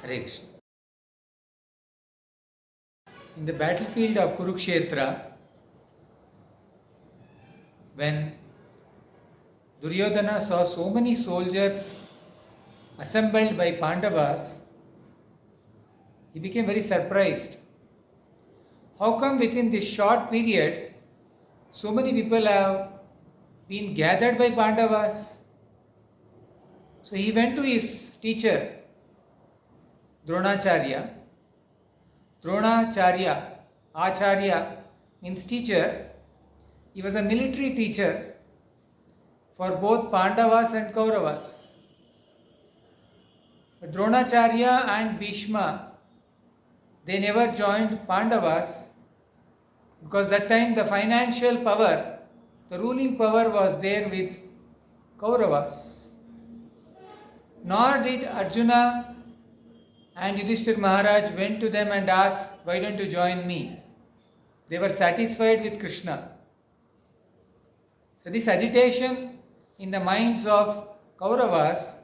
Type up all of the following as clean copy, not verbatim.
Hare Krishna. In the battlefield of Kurukshetra, when Duryodhana saw so many soldiers assembled by Pandavas, he became very surprised. How come within this short period so many people have been gathered by Pandavas? So he went to his teacher, Dronacharya. Dronacharya, Acharya means teacher. He was a military teacher for both Pandavas and Kauravas. But Dronacharya and Bhishma, they never joined Pandavas because that time the financial power, the ruling power was there with Kauravas. Nor did Arjuna and Yudhishthir Maharaj went to them and asked, why don't you join me? They were satisfied with Krishna. So this agitation in the minds of Kauravas,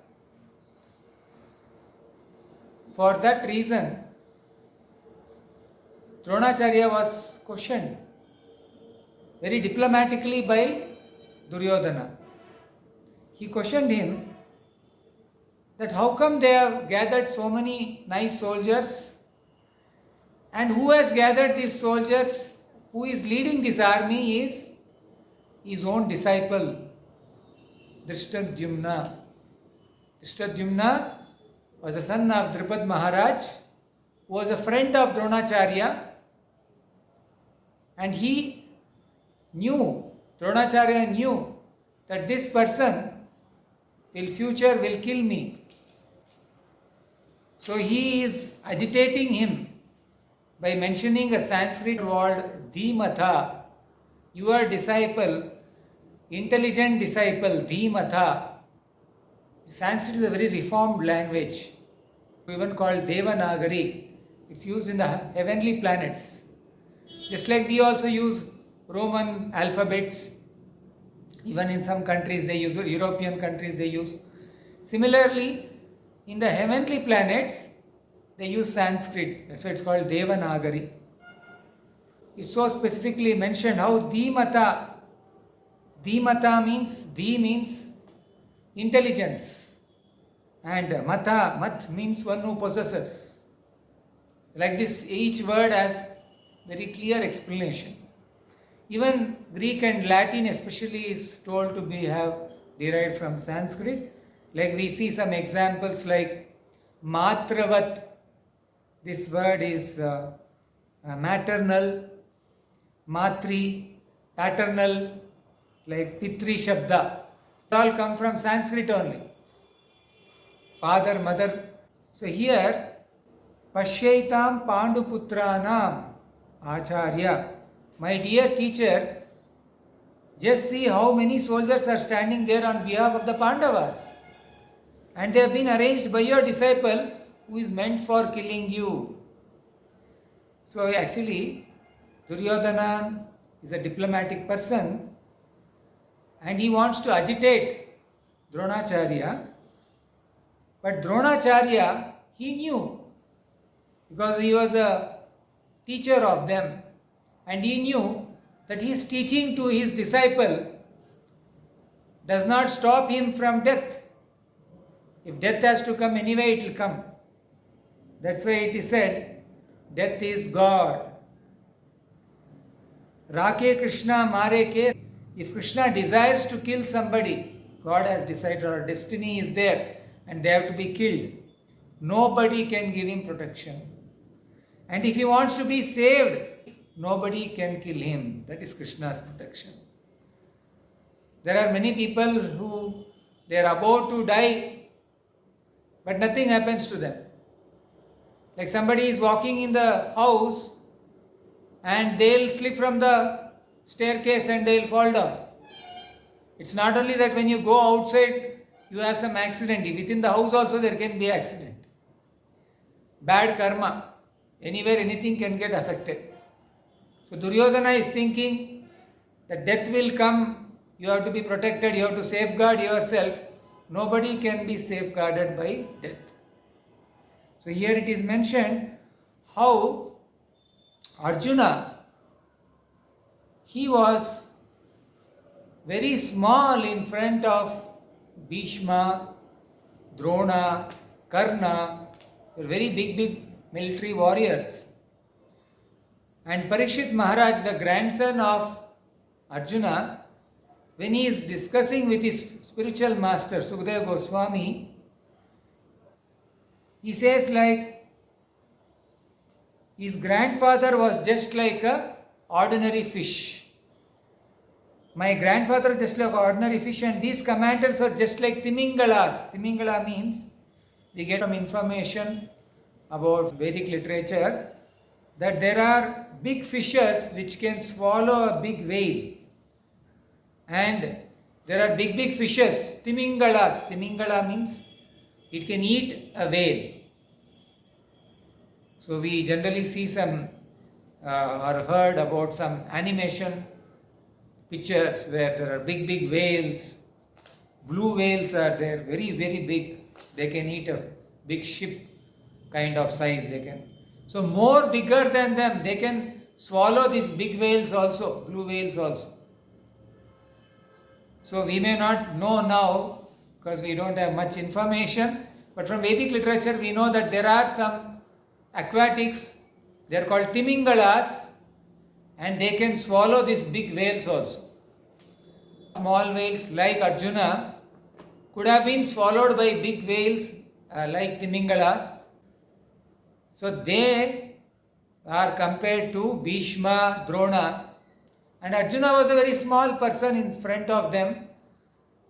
for that reason, Dronacharya was questioned very diplomatically by Duryodhana. He questioned him that how come they have gathered so many nice soldiers, and who has gathered these soldiers, who is leading this army is his own disciple, Drishtadyumna. Drishtadyumna was a son of Drupad Maharaj, who was a friend of Dronacharya, and Dronacharya knew that this person will kill me. So he is agitating him by mentioning a Sanskrit word Dhimatha. Your disciple, intelligent disciple, Dhimatha. Sanskrit is a very reformed language, even called Devanagari. It's used in the heavenly planets. Just like we also use Roman alphabets, even in some countries they use, European countries they use. Similarly, in the heavenly planets, they use Sanskrit. That's why it's called Devanagari. It's so specifically mentioned how Dhimata means intelligence, and Mat means one who possesses. Like this, each word has very clear explanation. Even Greek and Latin especially is told to have derived from Sanskrit. Like we see some examples like Matravat. This word is maternal. Matri, paternal, like Pitri Shabda. All come from Sanskrit only. Father, mother. So here, Pashyaitam Panduputranam Acharya. My dear teacher, just see how many soldiers are standing there on behalf of the Pandavas. And they have been arranged by your disciple who is meant for killing you. So actually, Duryodhana is a diplomatic person and he wants to agitate Dronacharya. But Dronacharya, he knew, because he was a teacher of them, and he knew that his teaching to his disciple does not stop him from death. If death has to come anyway, it will come. That's why it is said, death is God. Rake Krishna Mare Ke. If Krishna desires to kill somebody, God has decided, or destiny is there, and they have to be killed. Nobody can give him protection. And if he wants to be saved, nobody can kill him. That is Krishna's protection. There are many people who they are about to die, but nothing happens to them. Like somebody is walking in the house and they'll slip from the staircase and they'll fall down. It's not only that when you go outside, you have some accident. Within the house also there can be accident. Bad karma. Anywhere, anything can get affected. So Duryodhana is thinking that death will come, you have to be protected, you have to safeguard yourself. Nobody can be safeguarded by death. So here it is mentioned how Arjuna, he was very small in front of Bhishma, Drona, Karna, very big military warriors. And Parikshit Maharaj, the grandson of Arjuna, when he is discussing with his spiritual master Sukadeva Goswami, he says like his grandfather was just like a ordinary fish. My grandfather is just like ordinary fish, and these commanders are just like Timingalas. Timingala means we get some information about Vedic literature that there are big fishes which can swallow a big whale. And there are big fishes, Timingalas. Timingala means it can eat a whale. So we generally see some or heard about some animation pictures where there are big whales. Blue whales are there, very big. They can eat a big ship kind of size. They can. So more bigger than them, they can swallow these big whales also, blue whales also. So we may not know now because we don't have much information, but from Vedic literature we know that there are some aquatics, they are called Timingalas, and they can swallow these big whales also. Small whales like Arjuna could have been swallowed by big whales like Timingalas. So they are compared to Bhishma, Drona, and Arjuna was a very small person in front of them.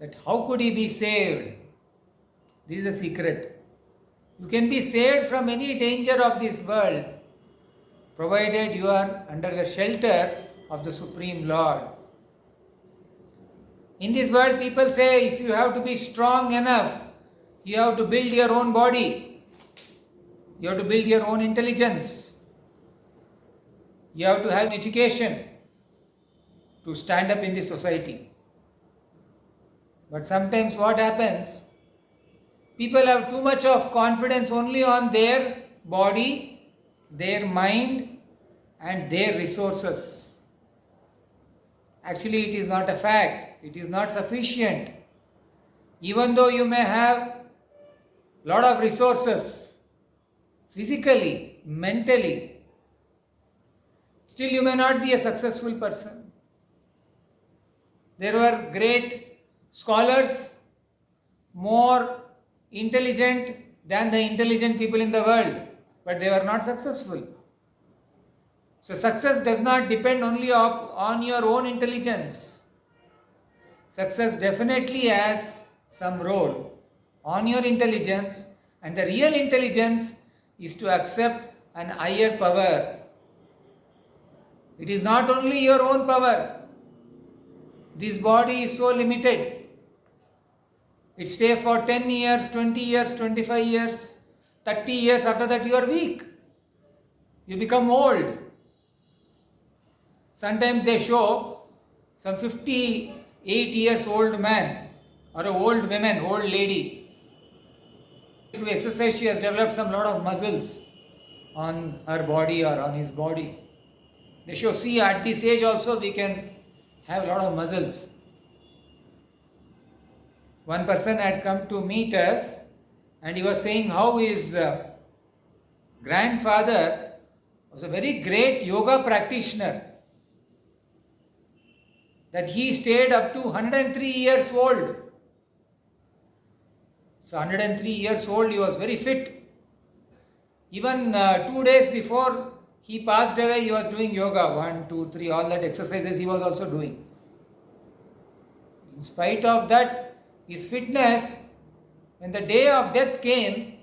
That how could he be saved? This is the secret. You can be saved from any danger of this world, provided you are under the shelter of the Supreme Lord. In this world, people say if you have to be strong enough, you have to build your own body, you have to build your own intelligence, you have to have education to stand up in the society. But sometimes what happens? People have too much of confidence only on their body, their mind, and their resources. Actually, it is not a fact. It is not sufficient. Even though you may have lot of resources, physically, mentally, still you may not be a successful person. There were great scholars, more intelligent than the intelligent people in the world, but they were not successful. So success does not depend only on your own intelligence. Success definitely has some role on your intelligence, and the real intelligence is to accept an higher power. It is not only your own power. This body is so limited. It stays for 10 years, 20 years, 25 years, 30 years. After that you are weak. You become old. Sometimes they show some 58 years old man or an old woman, old lady. Through exercise she has developed some lot of muscles on her body or on his body. They show, see, at this age also we can have a lot of muscles. One person had come to meet us and he was saying how his grandfather was a very great yoga practitioner. That he stayed up to 103 years old. So 103 years old, he was very fit. Even 2 days before he passed away, he was doing yoga. 1, 2, 3, all that exercises he was also doing. In spite of that, his fitness, when the day of death came,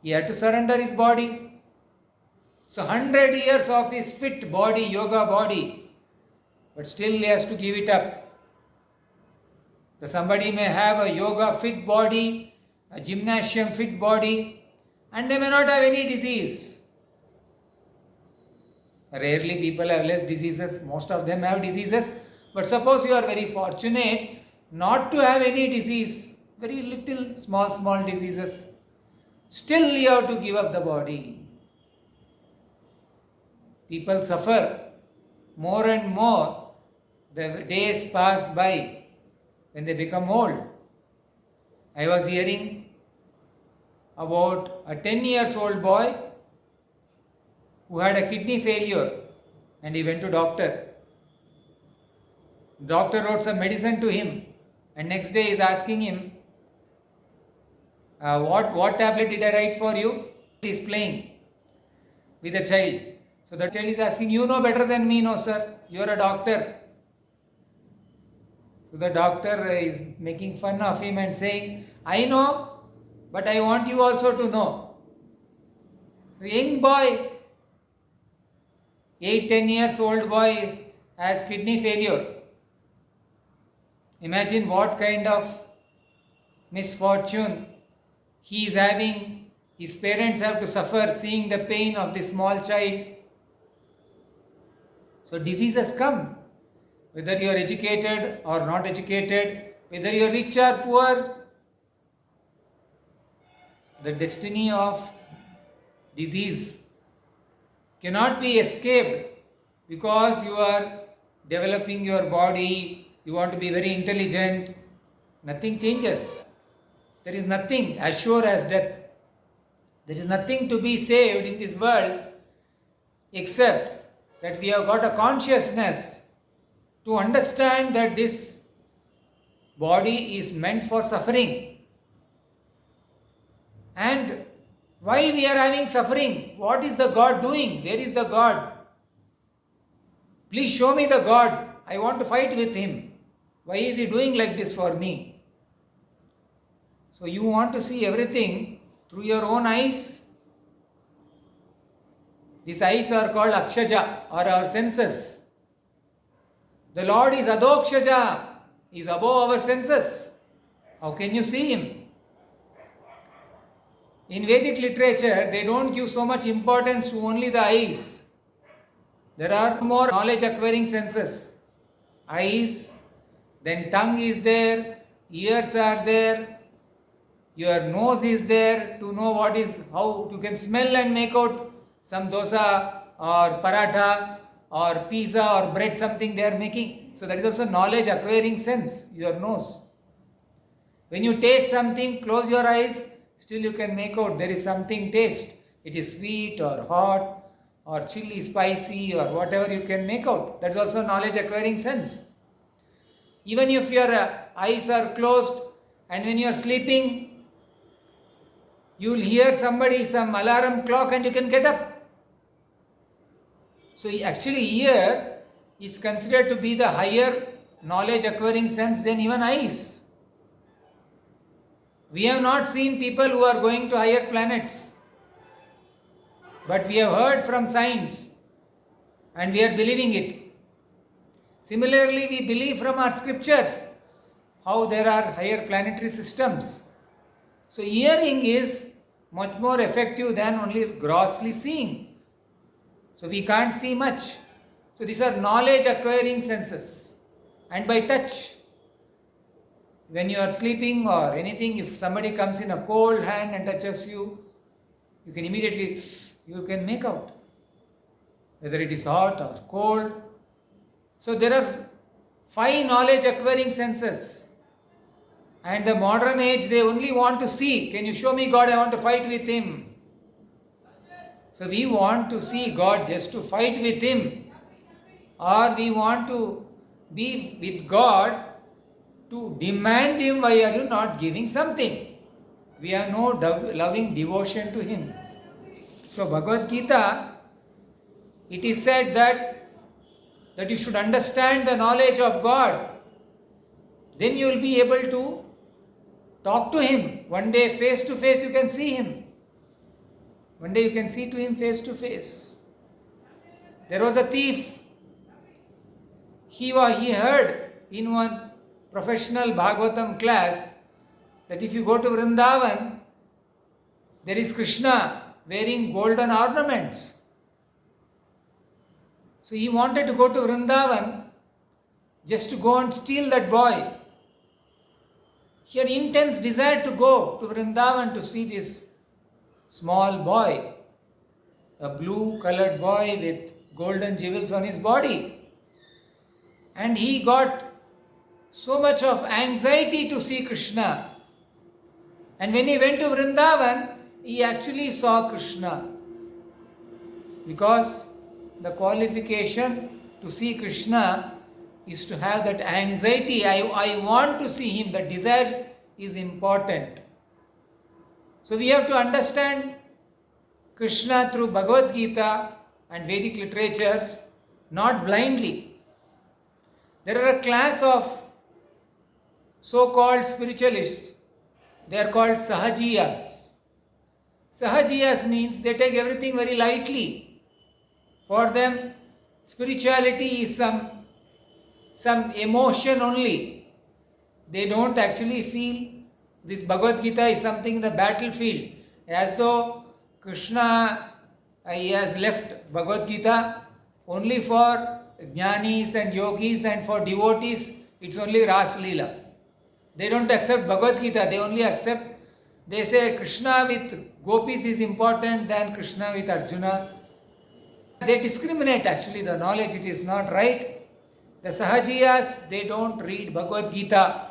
he had to surrender his body. So 100 years of his fit body, yoga body, but still he has to give it up. So somebody may have a yoga fit body, a gymnasium fit body, and they may not have any disease. Rarely people have less diseases, most of them have diseases, but suppose you are very fortunate not to have any disease, very little small diseases. Still you have to give up the body. People suffer more and more. The days pass by when they become old. I was hearing about a 10 years old boy who had a kidney failure and he went to doctor. Doctor wrote some medicine to him and next day he is asking him, what tablet did I write for you? He is playing with a child. So the child is asking, you know better than me. No sir, you are a doctor. So the doctor is making fun of him and saying, I know, but I want you also to know. So young boy, 8-10 years old boy has kidney failure. Imagine what kind of misfortune he is having. His parents have to suffer seeing the pain of this small child. So diseases come. Whether you are educated or not educated, whether you are rich or poor, the destiny of disease cannot be escaped because you are developing your body, you want to be very intelligent, nothing changes. There is nothing as sure as death. There is nothing to be saved in this world except that we have got a consciousness to understand that this body is meant for suffering. And why we are having suffering? What is the God doing? Where is the God? Please show me the God. I want to fight with him. Why is he doing like this for me? So you want to see everything through your own eyes. These eyes are called Akshaja or our senses. The Lord is Adokshaja. He is above our senses. How can you see him? In Vedic literature, they don't give so much importance to only the eyes. There are more knowledge acquiring senses. Eyes, then tongue is there, ears are there, your nose is there to know how you can smell and make out some dosa or paratha or pizza or bread, something they are making. So that is also knowledge acquiring sense, your nose. When you taste something, close your eyes, still you can make out there is something taste. It is sweet or hot or chilly, spicy or whatever you can make out. That's also knowledge acquiring sense. Even if your eyes are closed and when you are sleeping, you will hear some alarm clock and you can get up. So actually ear is considered to be the higher knowledge acquiring sense than even eyes. We have not seen people who are going to higher planets, but we have heard from science and we are believing it. Similarly, we believe from our scriptures how there are higher planetary systems. So hearing is much more effective than only grossly seeing. So we can't see much. So these are knowledge acquiring senses. And by touch, when you are sleeping or anything, if somebody comes in a cold hand and touches you, you can immediately, you can make out whether it is hot or cold. So there are 5 knowledge acquiring senses. And the modern age, they only want to see. Can you show me God? I want to fight with him. So we want to see God just to fight with him, or we want to be with God to demand him, why are you not giving something? We have no loving devotion to him. So Bhagavad Gita, it is said that you should understand the knowledge of God. Then you will be able to talk to him. One day face to face you can see him. One day you can see to him face to face. There was a thief. He heard in one professional Bhagavatam class that if you go to Vrindavan, there is Krishna wearing golden ornaments. So he wanted to go to Vrindavan just to go and steal that boy. He had intense desire to go to Vrindavan to see this small boy, a blue colored boy with golden jewels on his body. And he got so much of anxiety to see Krishna. And when he went to Vrindavan, he actually saw Krishna. Because the qualification to see Krishna is to have that anxiety. I want to see him. The desire is important. So we have to understand Krishna through Bhagavad Gita and Vedic literatures, not blindly. There are a class of so-called spiritualists. They are called Sahajiyas. Sahajiyas means they take everything very lightly. For them, spirituality is some emotion only. They don't actually feel this Bhagavad Gita is something in the battlefield. As though Krishna, he has left Bhagavad Gita only for jnanis and yogis, and for devotees it's only Ras Leela. They don't accept Bhagavad Gita, they say Krishna with gopis is important than Krishna with Arjuna. They discriminate actually the knowledge, it is not right. The Sahajiyas, they don't read Bhagavad Gita.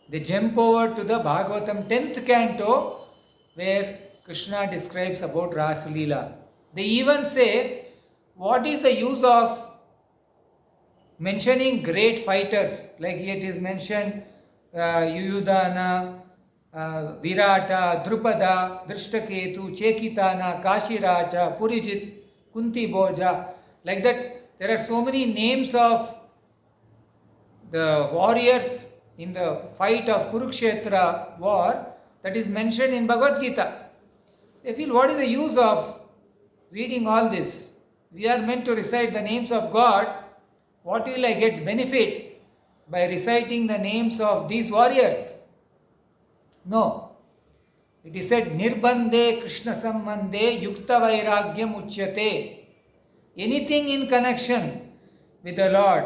They jump over to the Bhagavatam 10th canto where Krishna describes about Ras Leela. They even say, what is the use of mentioning great fighters? Like here it is mentioned Yuyudhana, Virata, Drupada, Drishtaketu, Chekitana, Kashiraja, Purijit, Kunti Bhoja. Like that, there are so many names of the warriors in the fight of Kurukshetra war that is mentioned in Bhagavad Gita. They feel, what is the use of reading all this? We are meant to recite the names of God. What will I get benefit by reciting the names of these warriors? No. It is said, Nirbande Krishna Sambandhe Yukta Vairagyam Uchyate. Anything in connection with the Lord,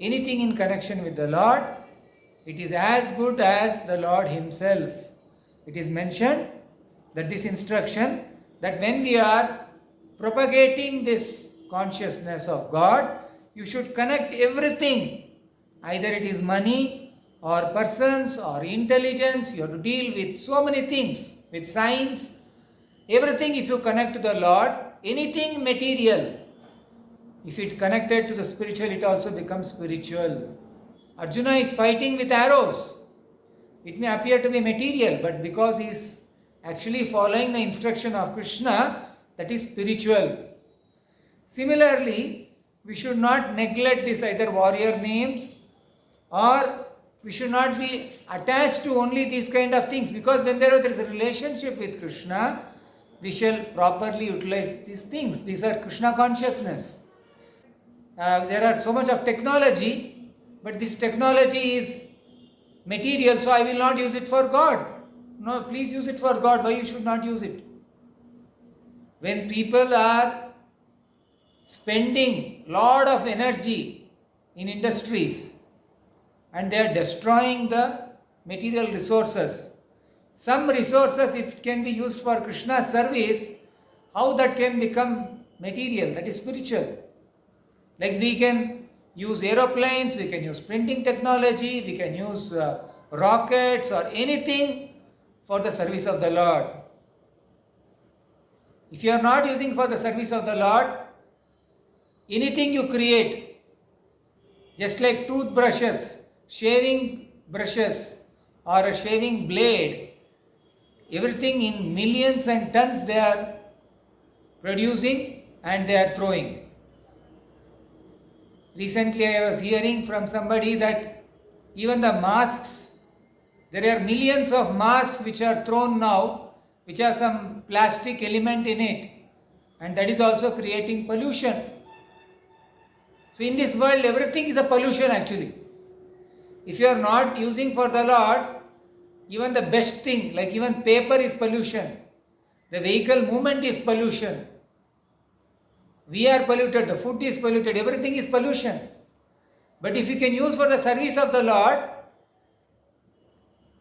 anything in connection with the Lord, it is as good as the Lord Himself. It is mentioned that this instruction, that when we are propagating this consciousness of God, you should connect everything. Either it is money or persons or intelligence, you have to deal with so many things, with science, everything. If you connect to the Lord, anything material, if it connected to the spiritual, it also becomes spiritual. Arjuna is fighting with arrows. It may appear to be material, but because he is actually following the instruction of Krishna, that is spiritual. Similarly, we should not neglect this either warrior names, or we should not be attached to only these kind of things, because when there is a relationship with Krishna, we shall properly utilize these things. These are Krishna consciousness. There are so much of technology, but this technology is material, so I will not use it for God. No, please use it for God. Why you should not use it? When people are spending lot of energy in industries and they are destroying the material resources, some resources, if it can be used for Krishna's service, how that can become material? That is spiritual. Like we can use aeroplanes, we can use printing technology, we can use rockets or anything for the service of the Lord. If you are not using for the service of the Lord, anything you create, just like toothbrushes, shaving brushes or a shaving blade, everything in millions and tons they are producing and they are throwing. Recently I was hearing from somebody that even the masks, there are millions of masks which are thrown now, which have some plastic element in it, and that is also creating pollution. So in this world everything is a pollution actually. If you are not using for the Lord, even the best thing, like even paper is pollution. The vehicle movement is pollution. We are polluted, the food is polluted, everything is pollution. But if you can use for the service of the Lord,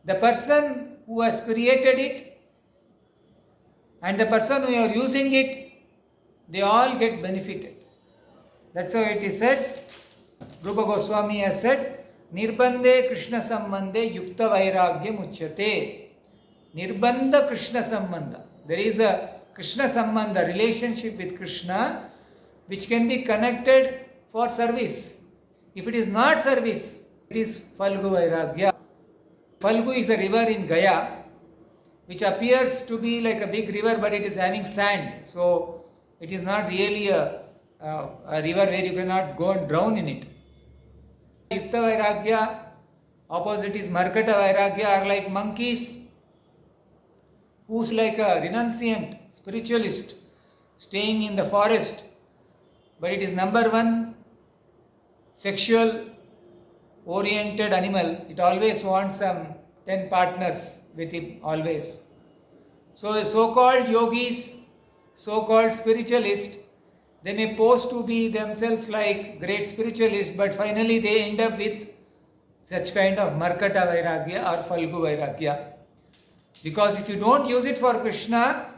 the person who has created it, And the person who are using it, they all get benefited. That's how it is said. Rupa Goswami has said, Nirbande Krishna Sambandhe Yukta Vairagya Muchyate. Nirbandha Krishna Sambandha. There is a Krishna Sambandha, relationship with Krishna, which can be connected for service. If it is not service, it is Falgu Vairagya. Falgu is a river in Gaya, which appears to be like a big river, but it is having sand. So it is not really a river where you cannot go and drown in it. Yukta Vairagya, opposite is Markata Vairagya, are like monkeys who's like a renunciant spiritualist staying in the forest, but it is number one sexual oriented animal. It always wants some 10 partners with him, always. So the so-called yogis, so-called spiritualists, they may pose to be themselves like great spiritualists, but finally they end up with such kind of Markata Vairagya or Falgu Vairagya. Because if you don't use it for Krishna,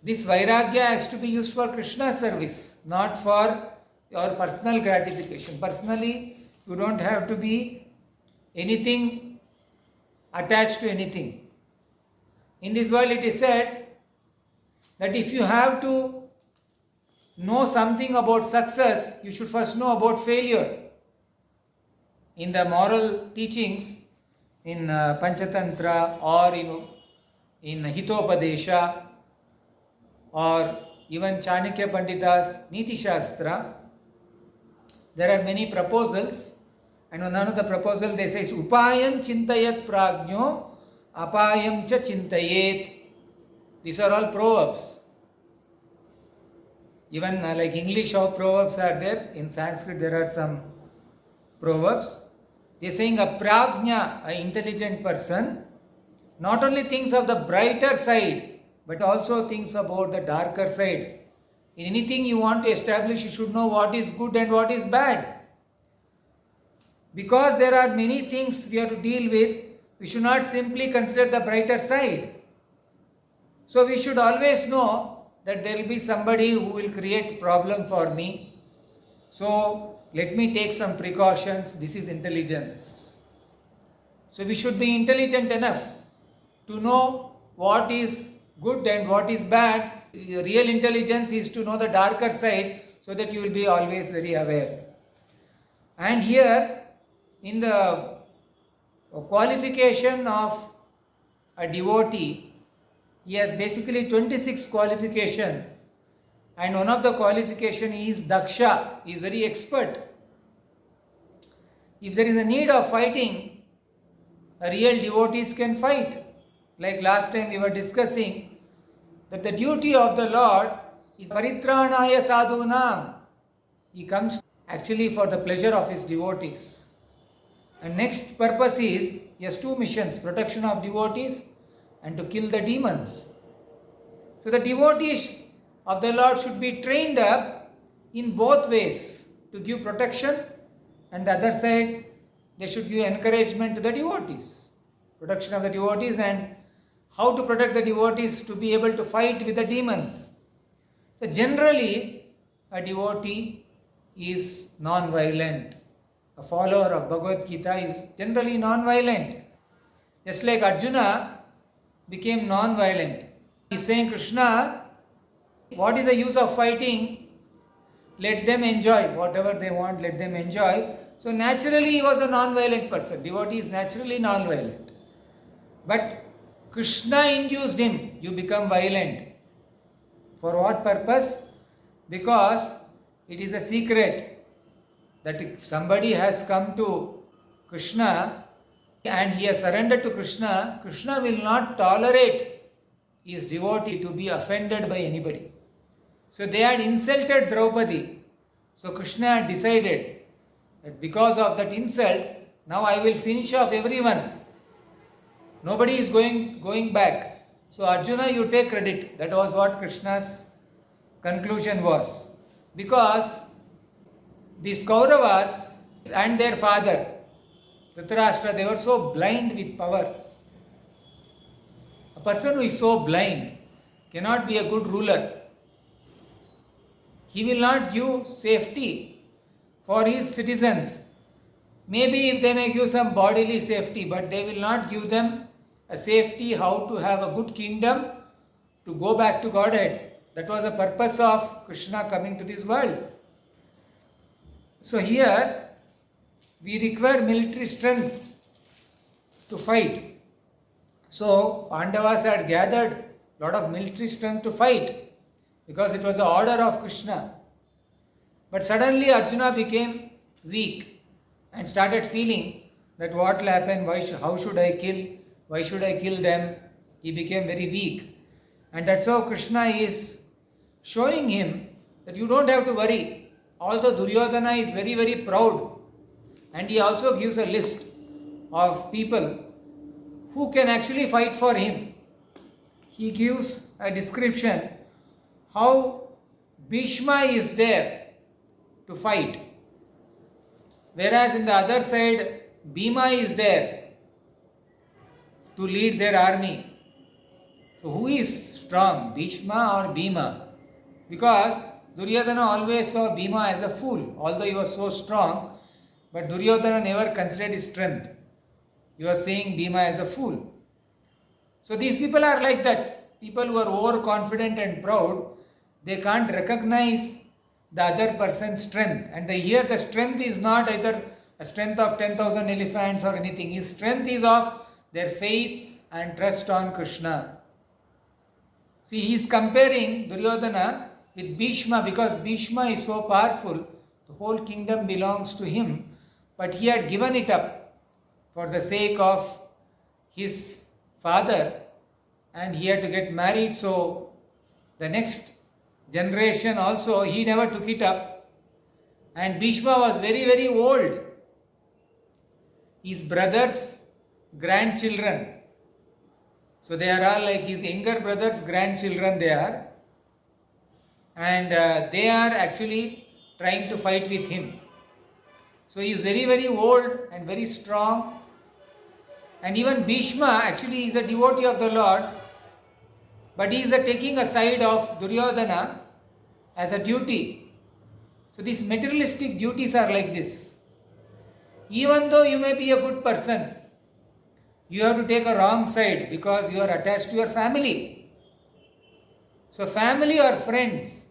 this Vairagya has to be used for Krishna service, not for your personal gratification. Personally, you don't have to be anything attached to anything. In this world it is said that if you have to know something about success, you should first know about failure. In the moral teachings, in Panchatantra or in Hitopadesha or even Chanakya Pandita's Niti Shastra, there are many proposals, and one of the proposals they say is Upayam Chintayat Prajno Apayam Cha Chintayet. These are all proverbs. Even like English, how proverbs are there, in Sanskrit there are some proverbs. They are saying a prajna, an intelligent person, not only thinks of the brighter side, but also thinks about the darker side. In anything you want to establish, you should know what is good and what is bad. Because there are many things we have to deal with, we should not simply consider the brighter side. So we should always know that there will be somebody who will create problem for me. So let me take some precautions. This is intelligence. So we should be intelligent enough to know what is good and what is bad. Real intelligence is to know the darker side so that you will be always very aware. And here in the qualification of a devotee, he has basically 26 qualifications, and one of the qualification is Daksha, he is very expert. If there is a need of fighting, a real devotees can fight. Like last time we were discussing that the duty of the Lord is Paritranaya Sadhunam. He comes actually for the pleasure of his devotees. And next purpose is, he has two missions, protection of devotees and to kill the demons. So the devotees of the Lord should be trained up in both ways, to give protection, and the other side they should give encouragement to the devotees. Protection of the devotees and how to protect the devotees to be able to fight with the demons. So generally a devotee is non-violent. A follower of Bhagavad Gita is generally non-violent. Just like Arjuna became non-violent. He is saying, Krishna, what is the use of fighting? Let them enjoy. Whatever they want, let them enjoy. So naturally he was a non-violent person. Devotee is naturally non-violent. But Krishna induced him, you become violent. For what purpose? Because it is a secret that if somebody has come to Krishna and he has surrendered to Krishna, Krishna will not tolerate his devotee to be offended by anybody. So they had insulted Draupadi. So Krishna had decided that because of that insult, now I will finish off everyone. Nobody is going back. So Arjuna, you take credit. That was what Krishna's conclusion was. Because these Kauravas and their father, Dhritarashtra, they were so blind with power. A person who is so blind, cannot be a good ruler. He will not give safety for his citizens. Maybe if they may give some bodily safety, but they will not give them a safety how to have a good kingdom, to go back to Godhead. That was the purpose of Krishna coming to this world. So here we require military strength to fight. So Pandavas had gathered a lot of military strength to fight because it was the order of Krishna. But suddenly Arjuna became weak and started feeling that what will happen, how should I kill, why should I kill them? He became very weak. And that's how Krishna is showing him that you don't have to worry. Although Duryodhana is very, very proud, and he also gives a list of people who can actually fight for him. He gives a description how Bhishma is there to fight, whereas in the other side Bhima is there to lead their army. So who is strong, Bhishma or Bhima? Because Duryodhana always saw Bhima as a fool, although he was so strong, but Duryodhana never considered his strength. He was seeing Bhima as a fool. So these people are like that. People who are overconfident and proud, they can't recognize the other person's strength. And here the strength is not either a strength of 10,000 elephants or anything. His strength is of their faith and trust on Krishna. See, he is comparing Duryodhana with Bhishma because Bhishma is so powerful, the whole kingdom belongs to him, but he had given it up for the sake of his father and he had to get married, so the next generation also he never took it up, and Bhishma was very, very old. His brothers' grandchildren, so they are all like his younger brothers' grandchildren they are, and they are actually trying to fight with him. So he is very, very old and very strong, and even Bhishma actually is a devotee of the Lord, but he is taking a side of Duryodhana as a duty. So these materialistic duties are like this. Even though you may be a good person, you have to take a wrong side because you are attached to your family. So family or friends,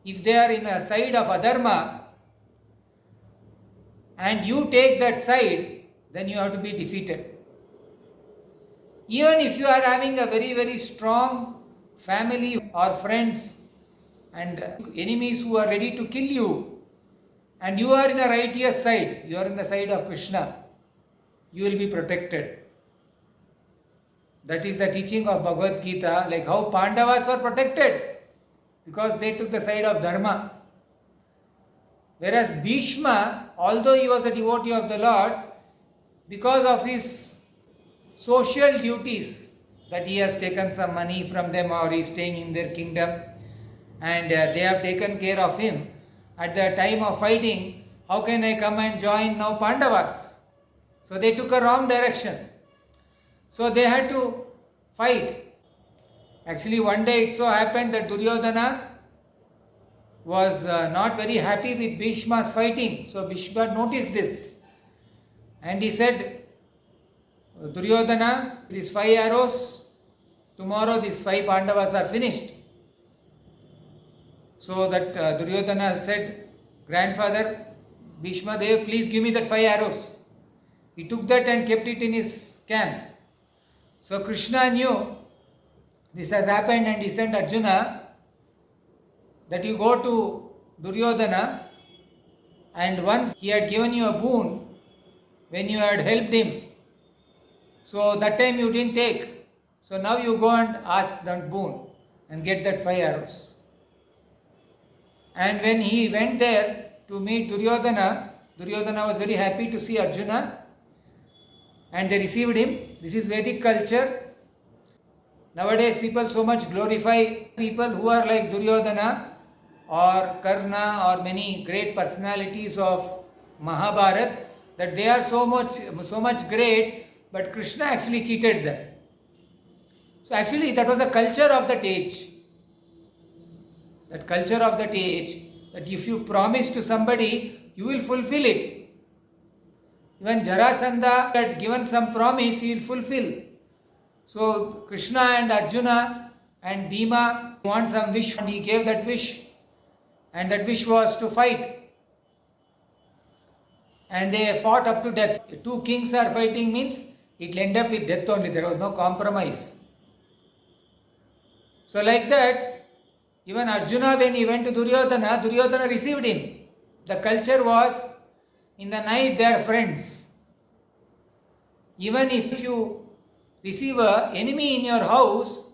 if they are in a side of adharma and you take that side, then you have to be defeated. Even if you are having a very, very strong family or friends and enemies who are ready to kill you, and you are in a righteous side, you are in the side of Krishna, you will be protected. That is the teaching of Bhagavad Gita, like how Pandavas were protected because they took the side of Dharma. Whereas Bhishma, although he was a devotee of the Lord, because of his social duties, that he has taken some money from them or he is staying in their kingdom and they have taken care of him, at the time of fighting, how can I come and join now Pandavas? So they took a wrong direction. So they had to fight. Actually, one day it so happened that Duryodhana was not very happy with Bhishma's fighting. So Bhishma noticed this and he said, Duryodhana, these 5 arrows, tomorrow these 5 Pandavas are finished. So that Duryodhana said, grandfather, Bhishma Dev, please give me that 5 arrows. He took that and kept it in his camp. So Krishna knew this has happened and he sent Arjuna that you go to Duryodhana, and once he had given you a boon when you had helped him. So that time you didn't take. So now you go and ask that boon and get that 5 arrows. And when he went there to meet Duryodhana, Duryodhana was very happy to see Arjuna and they received him. This is Vedic culture. Nowadays people so much glorify people who are like Duryodhana or Karna or many great personalities of Mahabharata, that they are so much great, but Krishna actually cheated them. So actually that was a culture of that age. that culture of that age, that if you promise to somebody, you will fulfill it. Even Jarasandha had given some promise, he will fulfill. So Krishna and Arjuna and Bhima want some wish and he gave that wish. And that wish was to fight. And they fought up to death. Two kings are fighting means it will end up with death only. There was no compromise. So like that, even Arjuna when he went to Duryodhana, Duryodhana received him. The culture was, in the night they are friends. Even if you receive an enemy in your house,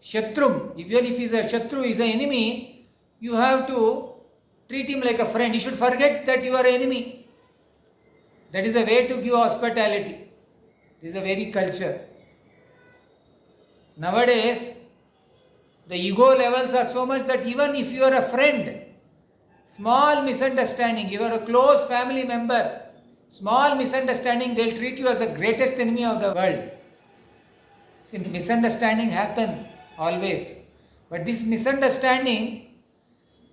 Shatrum, even if he is a Shatru, is an enemy, you have to treat him like a friend. You should forget that you are an enemy. That is a way to give hospitality. This is a very culture. Nowadays, the ego levels are so much that even if you are a friend, small misunderstanding, you are a close family member, small misunderstanding, they will treat you as the greatest enemy of the world. See, misunderstanding happen always. But this misunderstanding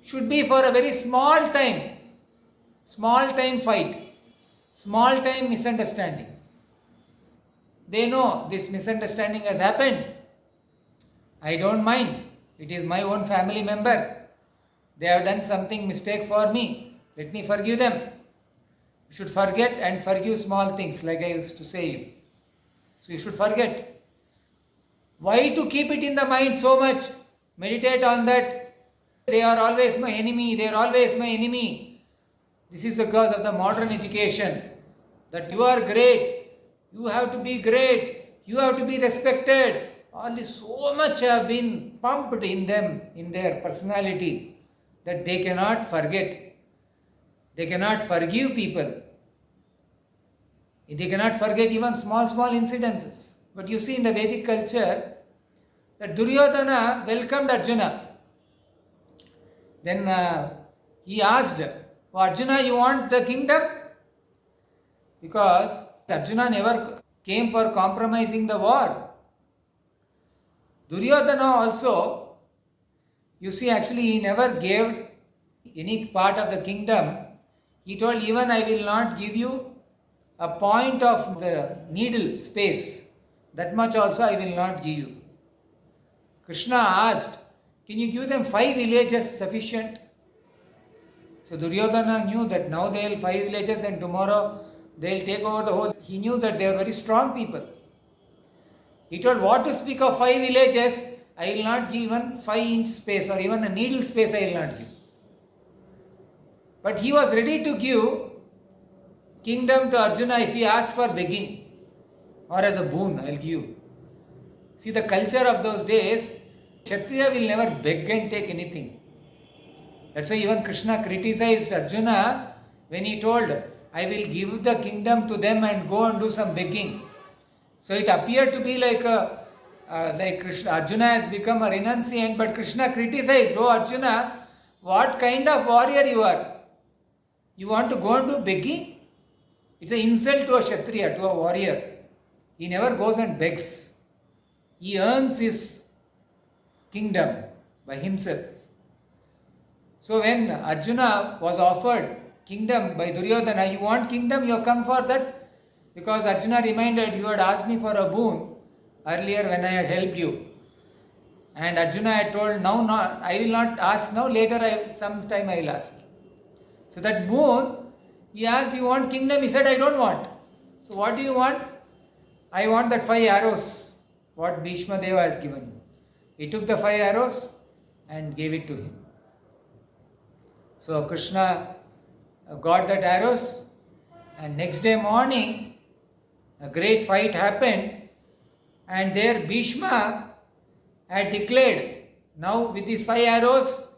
should be for a very small time fight, small time misunderstanding. They know this misunderstanding has happened. I don't mind. It is my own family member. They have done something mistake for me. Let me forgive them. You should forget and forgive small things, like I used to say you. So you should forget. Why to keep it in the mind so much? Meditate on that. They are always my enemy. They are always my enemy. This is because of the modern education. That you are great. You have to be great. You have to be respected. All this so much have been pumped in them, in their personality, that they cannot forget. They cannot forgive people. They cannot forget even small incidences. But you see in the Vedic culture, that Duryodhana welcomed Arjuna. Then he asked, "Oh, Arjuna, you want the kingdom?" Because Arjuna never came for compromising the war. Duryodhana also, you see, actually he never gave any part of the kingdom. He told, even I will not give you a point of the needle space. That much also I will not give you. Krishna asked, can you give them 5 villages sufficient? So Duryodhana knew that now they will 5 villages and tomorrow they will take over the whole. He knew that they are very strong people. He told, what to speak of 5 villages, I will not give even 5-inch space or even a needle space I will not give. But he was ready to give kingdom to Arjuna if he asked for begging or as a boon, I will give you. See, the culture of those days, Kshatriya will never beg and take anything. That's why even Krishna criticized Arjuna when he told, I will give the kingdom to them and go and do some begging. So it appeared to be like Krishna, Arjuna has become a renunciant, but Krishna criticized, oh Arjuna, what kind of warrior you are? You want to go and do begging? It's an insult to a Kshatriya, to a warrior. He never goes and begs. He earns his kingdom by himself. So when Arjuna was offered kingdom by Duryodhana, you want kingdom, you have come for that? Because Arjuna reminded, you had asked me for a boon earlier when I had helped you. And Arjuna had told, now not, I will not ask now, later sometime I will ask. So that boon, he asked, you want kingdom? He said, I don't want. So what do you want? I want that 5 arrows, what Bhishma Deva has given you. He took the 5 arrows and gave it to him. So Krishna got that arrows, and next day morning, a great fight happened, and there Bhishma had declared, now with these 5 arrows,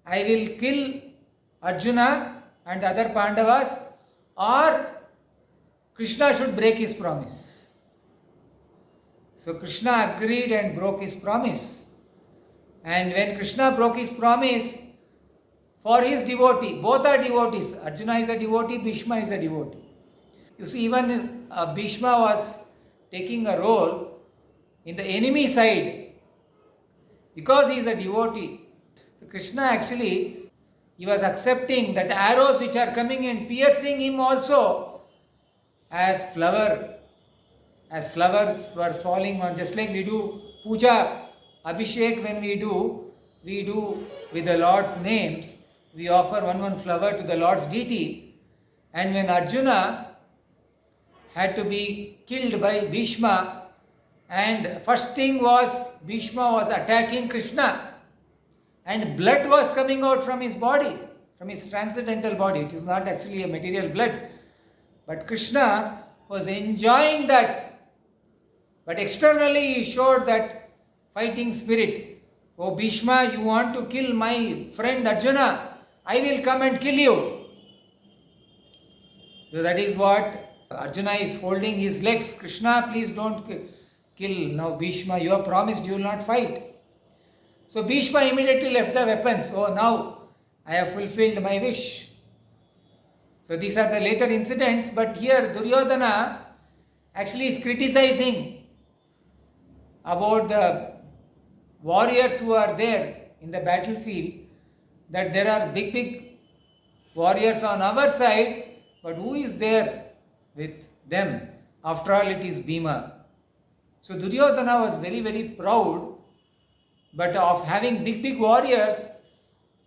I will kill Arjuna and other Pandavas, or Krishna should break his promise. So Krishna agreed and broke his promise. And when Krishna broke his promise, for his devotee, both are devotees. Arjuna is a devotee, Bhishma is a devotee. You see, even Bhishma was taking a role in the enemy side. Because he is a devotee, So Krishna actually, he was accepting that arrows which are coming and piercing him also as flowers were falling on, just like we do puja, abhishek when we do with the Lord's names, we offer one flower to the Lord's deity. And when Arjuna had to be killed by Bhishma, and first thing was Bhishma was attacking Krishna, and blood was coming out from his body, from his transcendental body. It is not actually a material blood, but Krishna was enjoying that. But externally he showed that fighting spirit. Oh Bhishma, you want to kill my friend Arjuna, I will come and kill you. So that is what Arjuna is holding his legs. Krishna, please don't kill now Bhishma, you have promised you will not fight. So Bhishma immediately left the weapons. Oh, now I have fulfilled my wish. So these are the later incidents, but here Duryodhana actually is criticizing about the warriors who are there in the battlefield, that there are big warriors on our side, but who is there with them? After all, it is Bhima. So Duryodhana was very proud, but of having big warriors,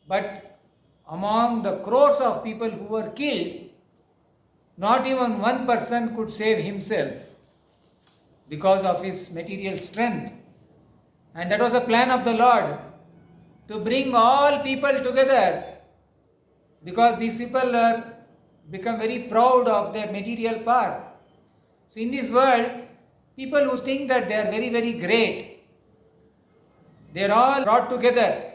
but among the crores of people who were killed, not even one person could save himself because of his material strength. And that was a plan of the Lord, to bring all people together, because these people are become very proud of their material power. So in this world, people who think that they are very great, they are all brought together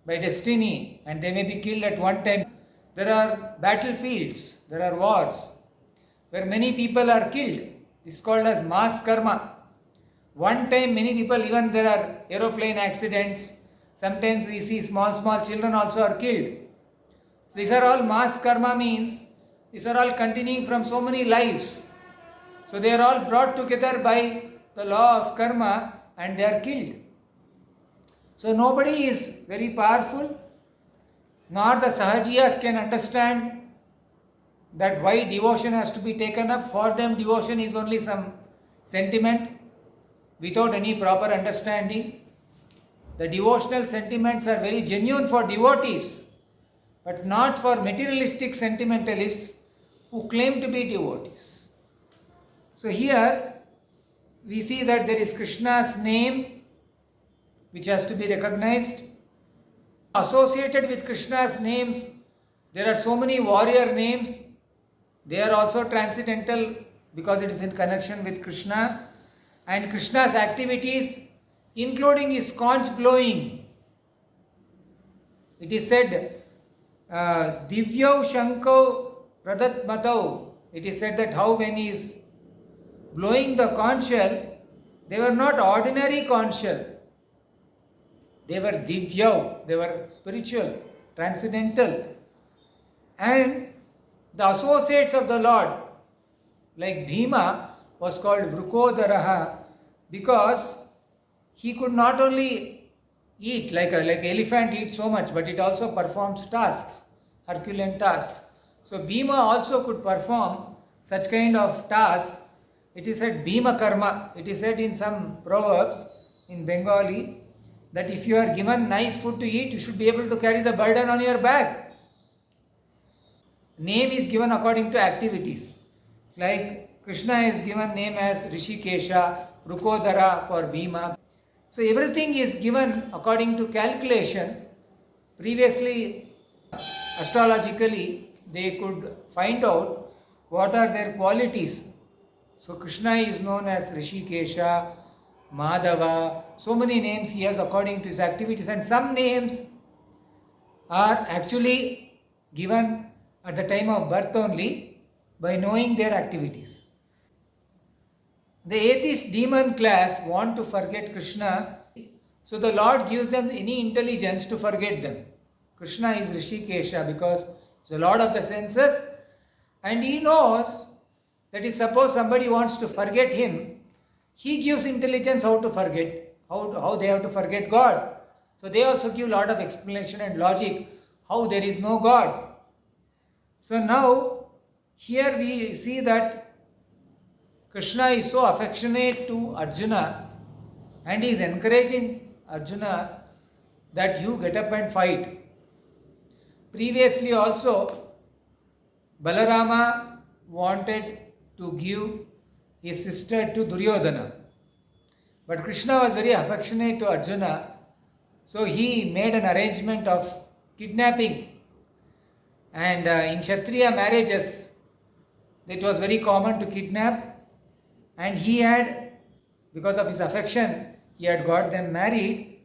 by destiny, and they may be killed at one time. There are battlefields, there are wars where many people are killed. This is called as mass karma. One time many people, even there are aeroplane accidents. Sometimes we see small children also are killed. So these are all mass karma, means these are all continuing from so many lives. So they are all brought together by the law of karma and they are killed. So nobody is very powerful, nor the Sahajiyas can understand that why devotion has to be taken up. For them, devotion is only some sentiment without any proper understanding. The devotional sentiments are very genuine for devotees, but not for materialistic sentimentalists who claim to be devotees. So here we see that there is Krishna's name which has to be recognized. Associated with Krishna's names, there are so many warrior names. They are also transcendental because it is in connection with Krishna. And Krishna's activities, including his conch blowing. It is said, Divyau Shankau Pradatmatau. It is said that how when he is blowing the conch shell, they were not ordinary conch shell. They were Divyau, they were spiritual, transcendental. And the associates of the Lord, like Bhima, was called Vrukodaraha because he could not only eat like elephant eats so much, but it also performs tasks, Herculean tasks. So Bhima also could perform such kind of task. It is said Bhima Karma. It is said in some proverbs in Bengali that if you are given nice food to eat, you should be able to carry the burden on your back. Name is given according to activities. Like Krishna is given name as Rishikesha, Vrukodara for Bhima. So everything is given according to calculation. Previously, astrologically, they could find out what are their qualities. So Krishna is known as Rishikesha, Madhava, so many names he has according to his activities, and some names are actually given at the time of birth only by knowing their activities. The atheist demon class want to forget Krishna, so the Lord gives them any intelligence to forget them. Krishna is Rishikesha because he is the Lord of the senses, and he knows that if suppose somebody wants to forget him, he gives intelligence how to forget, how they have to forget God. So they also give a lot of explanation and logic how there is no God. So now here we see that Krishna is so affectionate to Arjuna and he is encouraging Arjuna that you get up and fight. Previously also Balarama wanted to give his sister to Duryodhana. But Krishna was very affectionate to Arjuna, so he made an arrangement of kidnapping. And in Kshatriya marriages, it was very common to kidnap. And he had, because of his affection, he had got them married.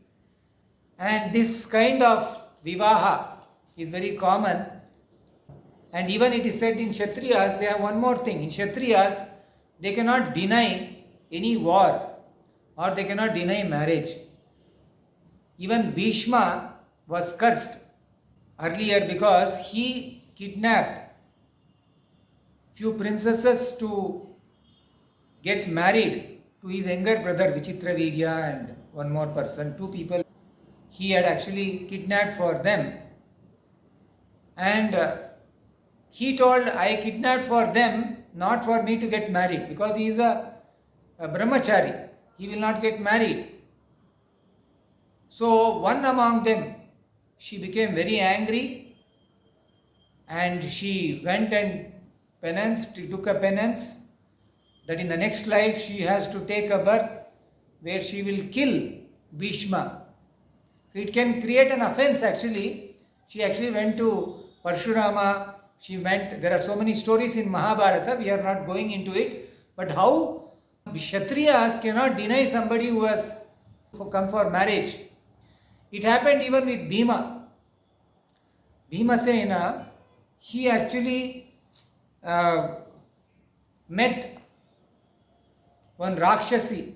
And this kind of vivaha is very common. And even it is said in Kshatriyas, they have one more thing. In Kshatriyas, they cannot deny any war or they cannot deny marriage. Even Bhishma was cursed earlier because he kidnapped few princesses to get married to his younger brother Vichitravirya and one more person, two people he had actually kidnapped for them. And he told, I kidnapped for them, not for me to get married, because he is a brahmachari. He will not get married. So one among them, she became very angry and she went and took a penance that in the next life she has to take a birth where she will kill Bhishma. So it can create an offense actually. She actually went to Parshurama. There are so many stories in Mahabharata, we are not going into it. But how Kshatriyas cannot deny somebody who has come for marriage. It happened even with Bhima. Bhimasena, he actually met one Rakshasi.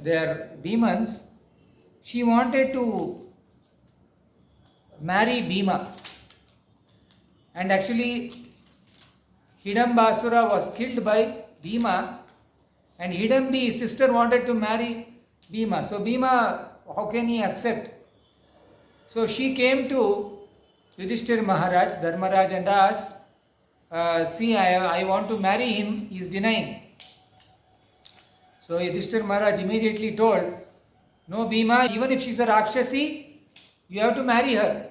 They are demons. She wanted to marry Bhima. And actually, Hidambasura was killed by Bhima. And Hidambi, his sister, wanted to marry Bhima. So Bhima, how can he accept? So she came to Yudhishthira Maharaj, Dharmaraj, and asked, see, I want to marry him, he is denying. So Yudhishthira Maharaj immediately told, no Bhima, even if she is a Rakshasi, you have to marry her.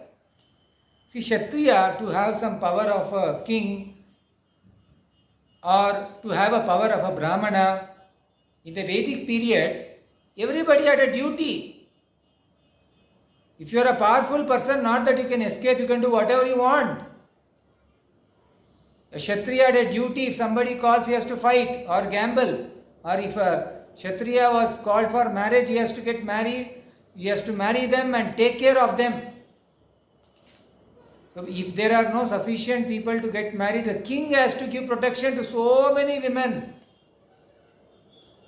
See, Kshatriya, to have some power of a king or to have a power of a Brahmana, in the Vedic period, everybody had a duty. If you are a powerful person, not that you can escape, you can do whatever you want. A Kshatriya had a duty. If somebody calls, he has to fight or gamble. Or if a Kshatriya was called for marriage, he has to get married. He has to marry them and take care of them. So if there are no sufficient people to get married, the king has to give protection to so many women.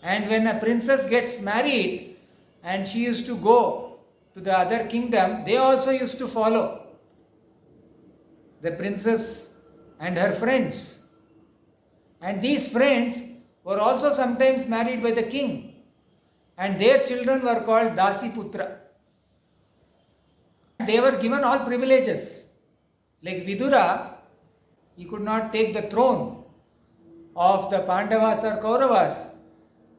And when a princess gets married and she used to go to the other kingdom, they also used to follow the princess and her friends. And these friends were also sometimes married by the king. And their children were called Dasi Putra. They were given all privileges. Like Vidura, he could not take the throne of the Pandavas or Kauravas.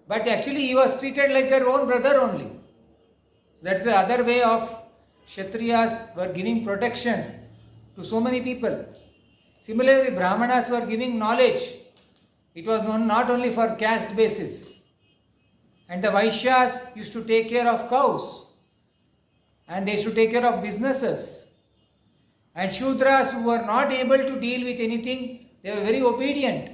But actually he was treated like their own brother only. That's the other way of Kshatriyas were giving protection to so many people. Similarly, Brahmanas were giving knowledge. It was not only for caste basis. And the Vaishyas used to take care of cows. And they used to take care of businesses. And Shudras who were not able to deal with anything, they were very obedient.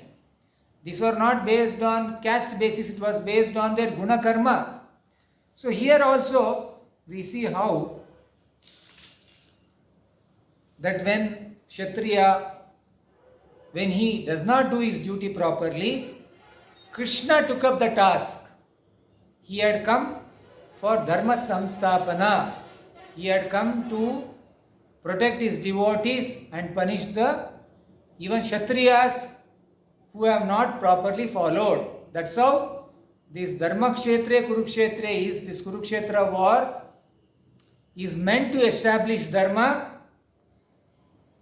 These were not based on caste basis, it was based on their guna karma. So here also we see how that when Kshatriya, when he does not do his duty properly, Krishna took up the task. He had come for dharma samstapana. He had come to protect his devotees and punish the even Kshatriyas who have not properly followed. That's how this Dharma Kshetre Kurukshetre is, this Kurukshetra war is meant to establish dharma.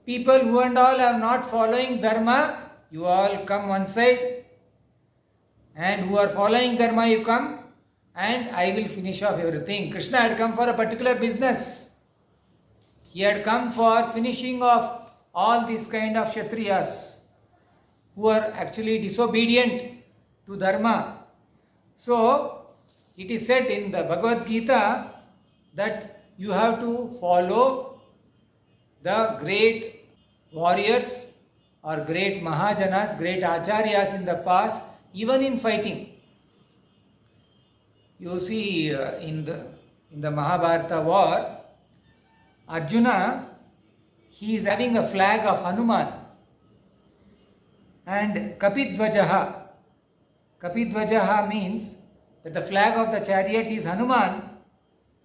People who and all are not following dharma, you all come one side, and who are following dharma, you come, and I will finish off everything. Krishna had come for a particular business. He had come for finishing off all these kind of Kshatriyas who are actually disobedient to dharma. So, it is said in the Bhagavad Gita that you have to follow the great warriors or great Mahajanas, great Acharyas in the past, even in fighting. You see in the Mahabharata war, Arjuna, he is having a flag of Hanuman, and Kapidvajaha. Kapidvajaha means that the flag of the chariot is Hanuman.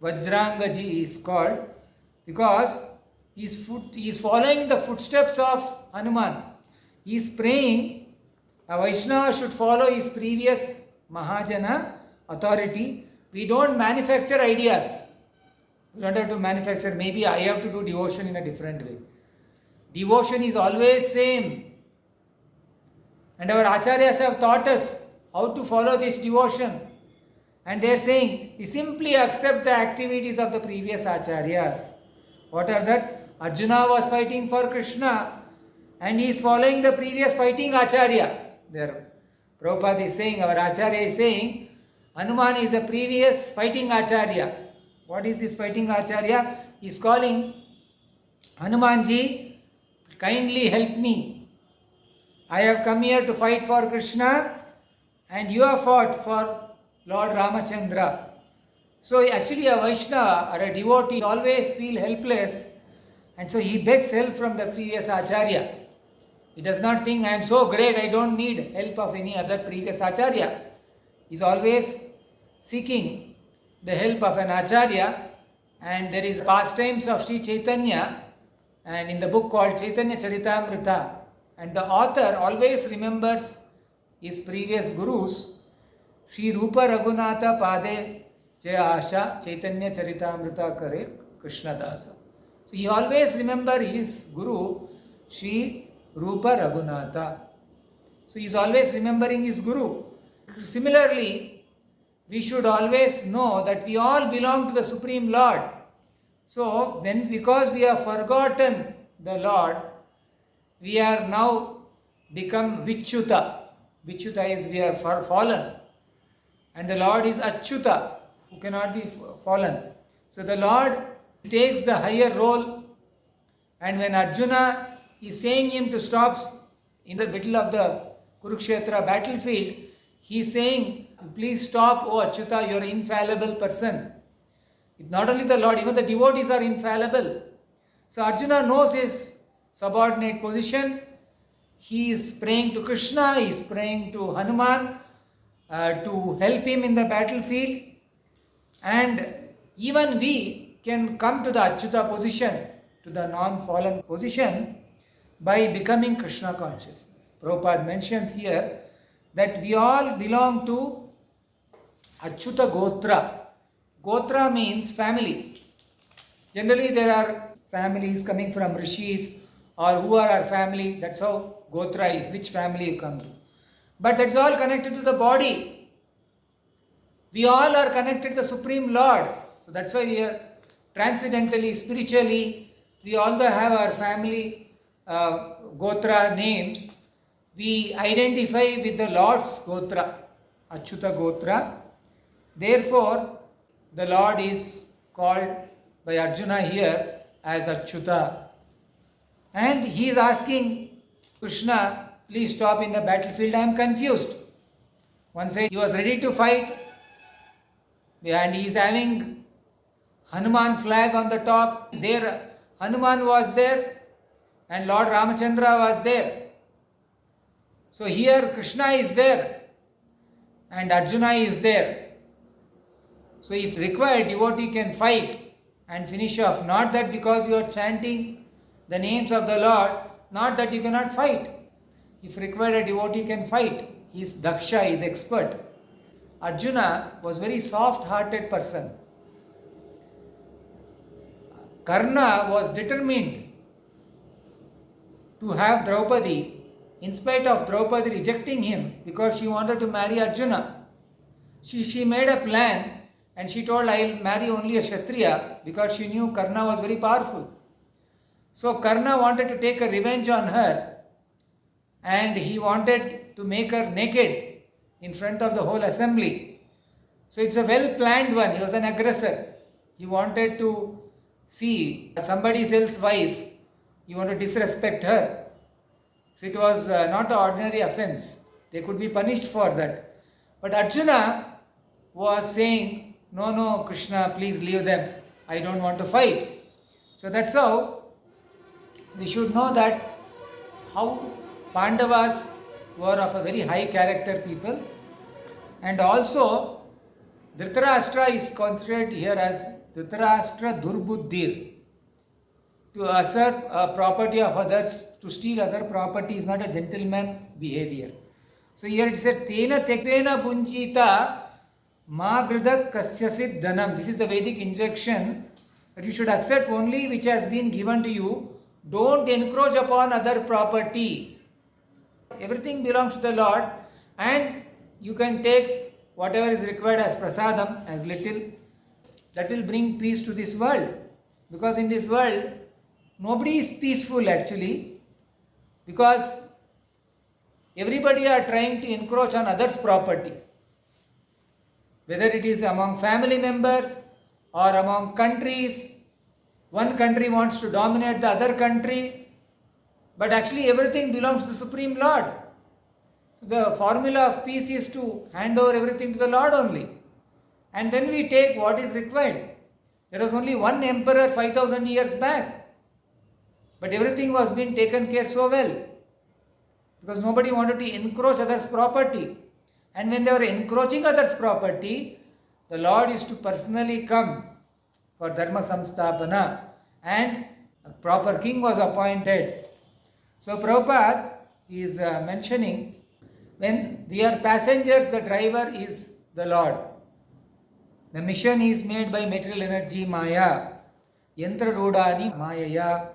Vajrangaji is called because he is following the footsteps of Hanuman. He is praying a Vaishnava should follow his previous Mahajana authority. We don't manufacture ideas. We don't have to manufacture. Maybe I have to do devotion in a different way. Devotion is always same. And our acharyas have taught us how to follow this devotion. And they are saying, we simply accept the activities of the previous acharyas. What are that? Arjuna was fighting for Krishna and he is following the previous fighting acharya. There, Prabhupada is saying, our acharya is saying, Hanuman is a previous fighting acharya. What is this fighting acharya? He is calling, Hanumanji, kindly help me. I have come here to fight for Krishna and you have fought for Lord Ramachandra. So actually a Vaishnava or a devotee always feel helpless, and so he begs help from the previous acharya. He does not think, I am so great, I don't need help of any other previous acharya. He is always seeking the help of an acharya. And there is pastimes of Sri Chaitanya, and in the book called Chaitanya Charitamrita, and the author always remembers his previous gurus. Sri Rupa Raghunatha Pade Jaya Asha Chaitanya Charitamrita Kare Krishna Dasa. So he always remember his guru Sri Rupa Raghunatha. So he is always remembering his guru. Similarly, we should always know that we all belong to the Supreme Lord. So because we have forgotten the Lord, we are now become Vichyuta. Vichyuta is we are fallen. And the Lord is Achyuta, who cannot be fallen. So the Lord takes the higher role, and when Arjuna is saying him to stop in the middle of the Kurukshetra battlefield, he is saying, please stop, O Achyuta, you are an infallible person. Not only the Lord, even the devotees are infallible. So Arjuna knows his subordinate position. He is praying to Krishna, he is praying to Hanuman to help him in the battlefield. And even we can come to the Achyuta position, to the non-fallen position, by becoming Krishna consciousness. Prabhupada mentions here that we all belong to Achyuta Gotra. Gotra means family. Generally there are families coming from rishis, or who are our family, that's how Gotra is, which family you come to. But that's all connected to the body. We all are connected to the Supreme Lord. So that's why we are transcendentally, spiritually, we all have our family Gotra names. We identify with the Lord's Gotra, Achyuta Gotra. Therefore, the Lord is called by Arjuna here as Achyuta. And he is asking Krishna, please stop in the battlefield, I am confused. One side he was ready to fight, and he is having Hanuman flag on the top. There Hanuman was there and Lord Ramachandra was there. So here Krishna is there and Arjuna is there. So if required, devotee can fight and finish off. Not that because you are chanting the names of the Lord, not that you cannot fight. If required, a devotee can fight. He is Daksha, he is expert. Arjuna was very soft-hearted person. Karna was determined to have Draupadi in spite of Draupadi rejecting him because she wanted to marry Arjuna. She made a plan and she told, I'll marry only a Kshatriya, because she knew Karna was very powerful. So Karna wanted to take a revenge on her and he wanted to make her naked in front of the whole assembly. So it's a well planned one. He was an aggressor. He wanted to see somebody else's wife. He wanted to disrespect her. So it was not an ordinary offense. They could be punished for that. But Arjuna was saying, no, Krishna, please leave them. I don't want to fight. So that's how we should know that how Pandavas were of a very high character people. And also Dhritarashtra is considered here as Dhritarashtra Durbuddhir. To usurp property of others, to steal other property is not a gentleman behavior. So here it said, Tena tektena bunjita ma gridak kasyasit dhanam. This is the Vedic injunction that you should accept only which has been given to you. Don't encroach upon other property. Everything belongs to the Lord and you can take whatever is required as prasadam, as little. That will bring peace to this world. Because in this world, nobody is peaceful actually, because everybody are trying to encroach on others' property. Whether it is among family members or among countries, one country wants to dominate the other country, but actually everything belongs to the Supreme Lord. So the formula of peace is to hand over everything to the Lord only. And then we take what is required. There was only one emperor 5,000 years back, but everything was being taken care so well, because nobody wanted to encroach others' property. And when they were encroaching others' property, the Lord used to personally come for Dharma Samstapana and a proper king was appointed. So Prabhupada is mentioning, when we are passengers, the driver is the Lord. The mission is made by material energy, Maya. Yantra Rodani, Mayaya.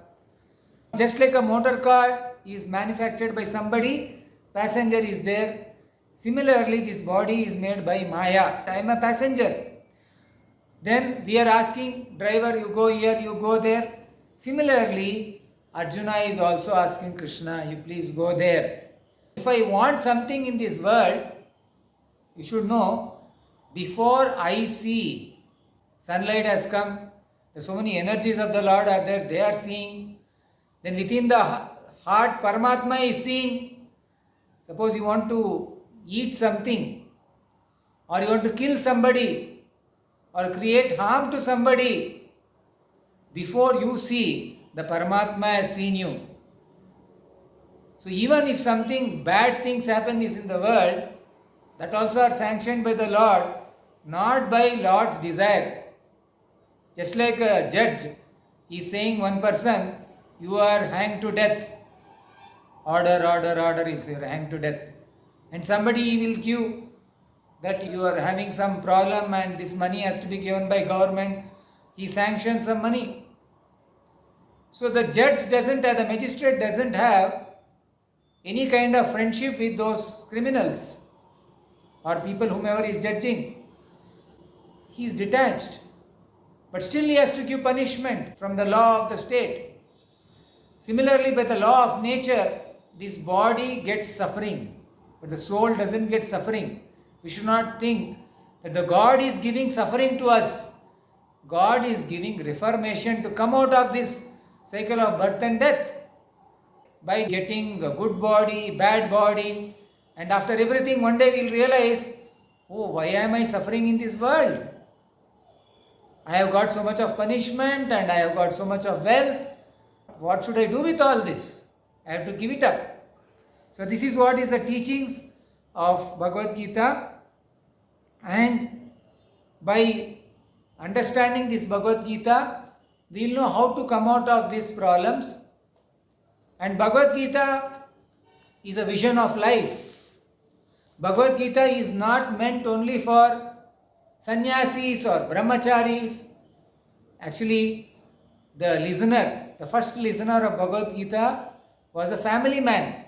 Just like a motor car is manufactured by somebody, passenger is there. Similarly, this body is made by Maya. I am a passenger. Then we are asking, driver, you go here, you go there. Similarly, Arjuna is also asking Krishna, you please go there. If I want something in this world, you should know, before I see, sunlight has come, so many energies of the Lord are there, they are seeing. Then within the heart, Paramatma is seeing. Suppose you want to eat something, or you want to kill somebody, or create harm to somebody, before you see, the Paramatma has seen you. So even if something bad things happen is in the world, that also are sanctioned by the Lord, not by Lord's desire. Just like a judge is saying one person, you are hanged to death. Order, order, order, he'll say, you are hanged to death. And somebody will give that you are having some problem and this money has to be given by government. He sanctions some money. So the judge doesn't have, the magistrate doesn't have any kind of friendship with those criminals or people whomever is judging. He is detached. But still he has to give punishment from the law of the state. Similarly, by the law of nature, this body gets suffering, but the soul doesn't get suffering. We should not think that the God is giving suffering to us. God is giving reformation to come out of this cycle of birth and death by getting a good body, bad body, and after everything one day we'll realize, oh, why am I suffering in this world? I have got so much of punishment and I have got so much of wealth. What should I do with all this? I have to give it up. So this is what is the teachings of Bhagavad Gita, and by understanding this Bhagavad Gita, we will know how to come out of these problems. And Bhagavad Gita is a vision of life. Bhagavad Gita is not meant only for sannyasis or brahmacharis. Actually, the listener, the first listener of Bhagavad Gita was a family man.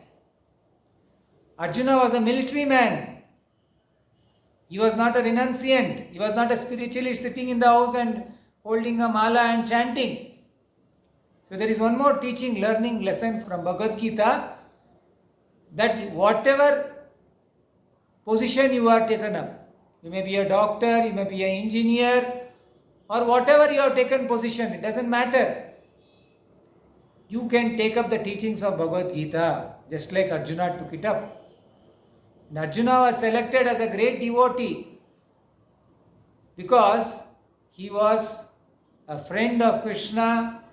Arjuna was a military man. He was not a renunciant. He was not a spiritualist sitting in the house and holding a mala and chanting. So there is one more teaching, learning lesson from Bhagavad Gita, that whatever position you are taken up, you may be a doctor, you may be an engineer, or whatever you have taken position, it doesn't matter. You can take up the teachings of Bhagavad Gita, just like Arjuna took it up. And Arjuna was selected as a great devotee because he was a friend of Krishna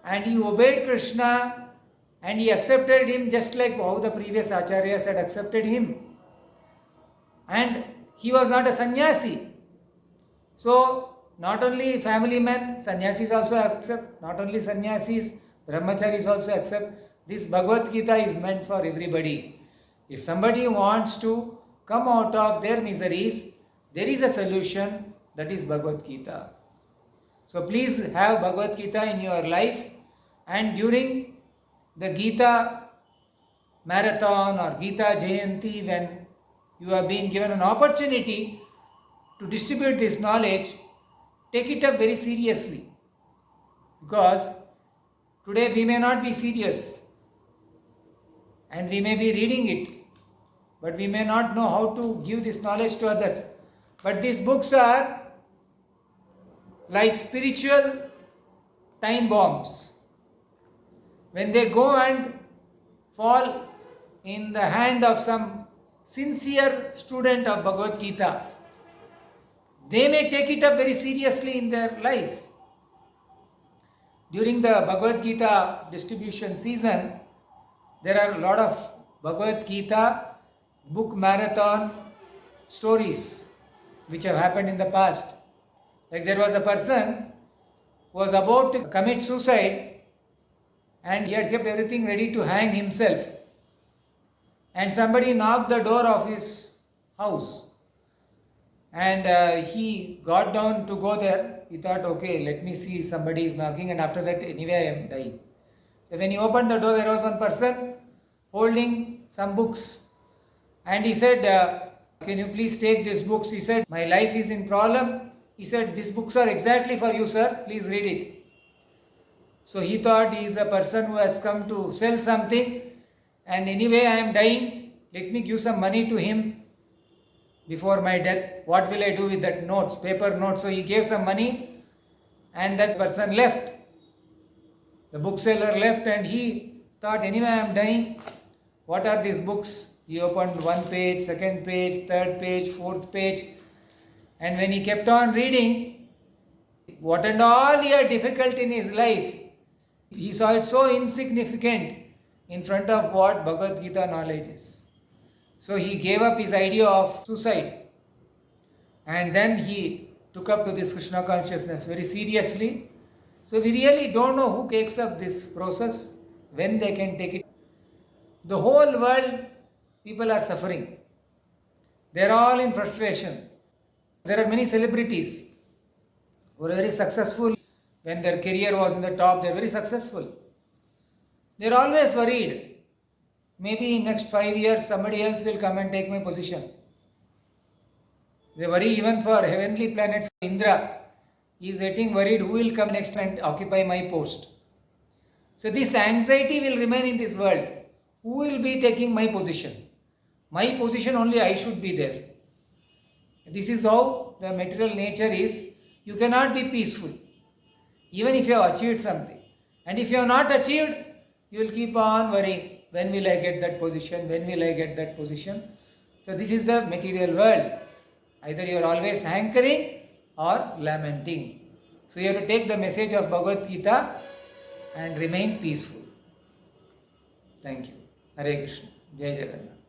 and he obeyed Krishna and he accepted him just like how the previous acharyas had accepted him. And he was not a sannyasi. So, not only family men, sannyasis also accept, not only sannyasis, brahmacharis also accept. This Bhagavad Gita is meant for everybody. If somebody wants to come out of their miseries, there is a solution, that is Bhagavad Gita. So please have Bhagavad Gita in your life, and during the Gita marathon or Gita Jayanti, when you are being given an opportunity to distribute this knowledge, take it up very seriously. Because today we may not be serious and we may be reading it, but we may not know how to give this knowledge to others. But these books are like spiritual time bombs. When they go and fall in the hand of some sincere student of Bhagavad Gita, they may take it up very seriously in their life. During the Bhagavad Gita distribution season, there are a lot of Bhagavad Gita book marathon stories which have happened in the past. Like there was a person who was about to commit suicide and he had kept everything ready to hang himself. And somebody knocked the door of his house. And he got down to go there. He thought, okay, let me see, somebody is knocking, and after that, anyway, I am dying. So when he opened the door, there was one person holding some books. And he said, can you please take these books? He said, my life is in problem. He said, these books are exactly for you, sir. Please read it. So he thought he is a person who has come to sell something. And anyway, I am dying. Let me give some money to him before my death. What will I do with that notes, paper notes? So he gave some money and that person left. The bookseller left and he thought, anyway, I am dying. What are these books? He opened one page, second page, third page, fourth page. And when he kept on reading, what and all he had difficult in his life, he saw it so insignificant in front of what Bhagavad Gita knowledge is. So he gave up his idea of suicide. And then he took up to this Krishna consciousness very seriously. So we really don't know who takes up this process, when they can take it. The whole world, people are suffering. They are all in frustration. There are many celebrities who are very successful. When their career was in the top, they are very successful. They are always worried. Maybe in next 5 years, somebody else will come and take my position. They worry even for heavenly planets. Indra, he is getting worried who will come next and occupy my post. So this anxiety will remain in this world. Who will be taking my position? My position only I should be there. This is how the material nature is. You cannot be peaceful, even if you have achieved something. And if you have not achieved, you will keep on worrying. When will I get that position? When will I get that position? So this is the material world. Either you are always hankering or lamenting. So you have to take the message of Bhagavad Gita and remain peaceful. Thank you. Hare Krishna. Jai Jagannath.